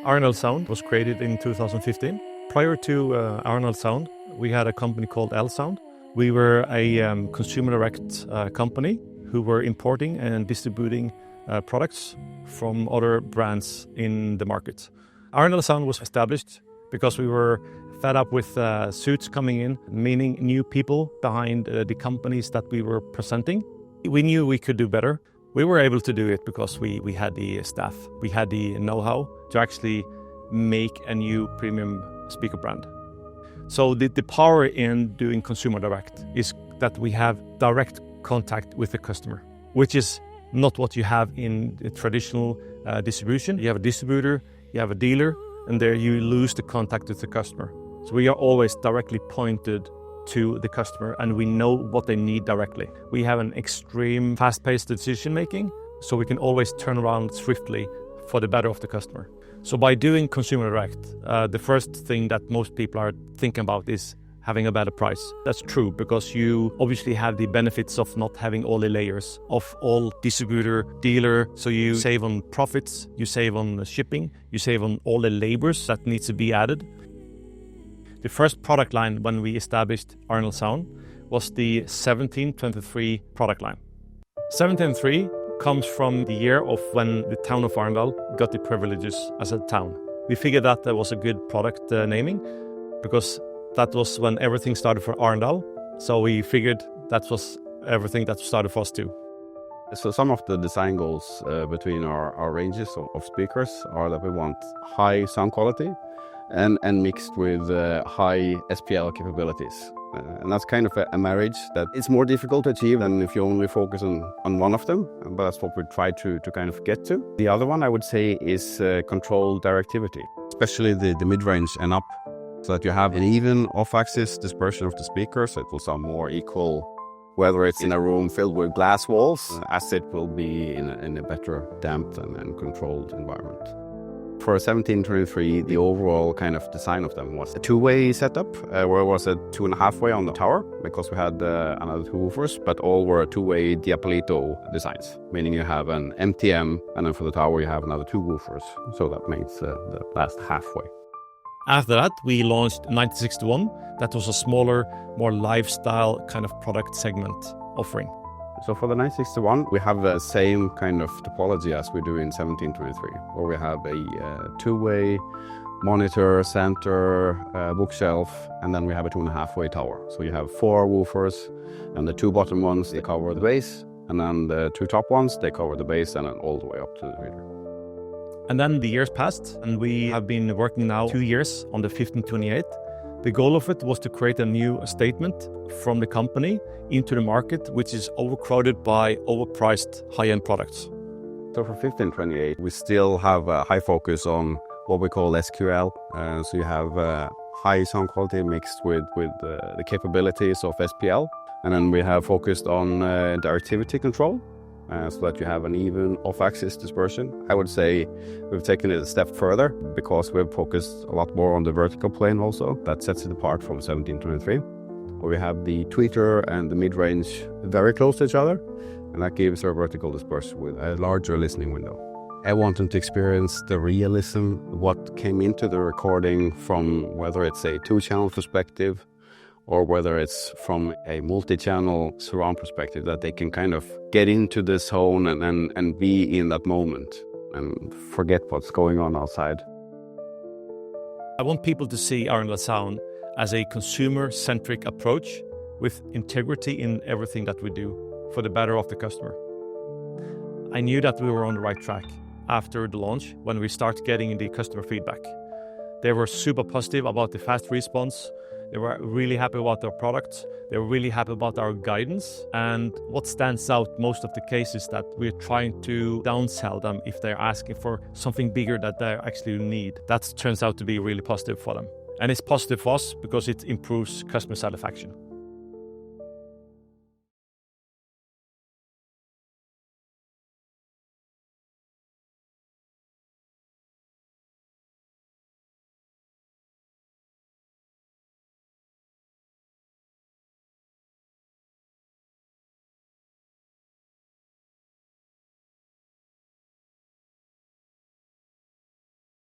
Arendal Sound was created in 2015. Prior to Arendal Sound, we had a company called Sound. We were a consumer direct company who were importing and distributing products from other brands in the market. Arendal Sound was established because we were fed up with suits coming in, meaning new people behind the companies that we were presenting. We knew we could do better. We were able to do it because we had the staff, we had the know-how to actually make a new premium speaker brand. So the power in doing consumer direct is that we have direct contact with the customer, which is not what you have in the traditional distribution. You have a distributor, you have a dealer, and there you lose the contact with the customer. So we are always directly pointed to the customer and we know what they need directly. We have an extreme fast-paced decision making, so we can always turn around swiftly for the better of the customer. So by doing consumer direct, the first thing that most people are thinking about is having a better price. That's true because you obviously have the benefits of not having all the layers of all distributor, dealer. So you save on profits, you save on shipping, you save on all the labors that needs to be added. The first product line when we established Arendal Sound was the 1723 product line. 1723 comes from the year of when the town of Arendal got the privileges as a town. We figured that was a good product naming because that was when everything started for Arendal. So we figured that was everything that started for us too. So some of the design goals between our ranges of speakers are that we want high sound quality and mixed with high SPL capabilities. And that's kind of a marriage that it's more difficult to achieve than if you only focus on one of them, but that's what we try to kind of get to. The other one I would say is controlled directivity, especially the mid-range and up, so that you have an even off-axis dispersion of the speakers, so it will sound more equal, whether it's in a room filled with glass walls, as it will be in a better damped and controlled environment. For 1723, the overall kind of design of them was a two-way setup, where it was a 2.5-way on the tower, because we had another two woofers, but all were two-way Diapolito designs, meaning you have an MTM, and then for the tower you have another two woofers, so that makes the last halfway. After that, we launched 1961. That was a smaller, more lifestyle kind of product segment offering. So for the 961, we have the same kind of topology as we do in 1723, where we have a two-way monitor, center, bookshelf, and then we have a 2.5-way tower. So you have 4 woofers, and the 2 bottom ones, they cover the base, and then the 2 top ones, they cover the base and then all the way up to the reader. And then the years passed, and we have been working now 2 years on the 1528. The goal of it was to create a new statement from the company into the market, which is overcrowded by overpriced high-end products. So for 1528, we still have a high focus on what we call SQL. So you have high sound quality mixed with the capabilities of SPL. And then we have focused on directivity control, so that you have an even off-axis dispersion. I would say we've taken it a step further because we've focused a lot more on the vertical plane also. That sets it apart from 1723. Where we have the tweeter and the mid-range very close to each other, and that gives our vertical dispersion with a larger listening window. I want them to experience the realism, what came into the recording from whether it's a 2-channel perspective or whether it's from a multi-channel surround perspective, that they can kind of get into the zone and be in that moment and forget what's going on outside. I want people to see Arendal Sound as a consumer-centric approach with integrity in everything that we do for the better of the customer. I knew that we were on the right track after the launch when we started getting the customer feedback. They were super positive about the fast response. They were really happy about our products. They were really happy about our guidance. And what stands out most of the cases that we're trying to downsell them if they're asking for something bigger that they actually need. That turns out to be really positive for them. And it's positive for us because it improves customer satisfaction.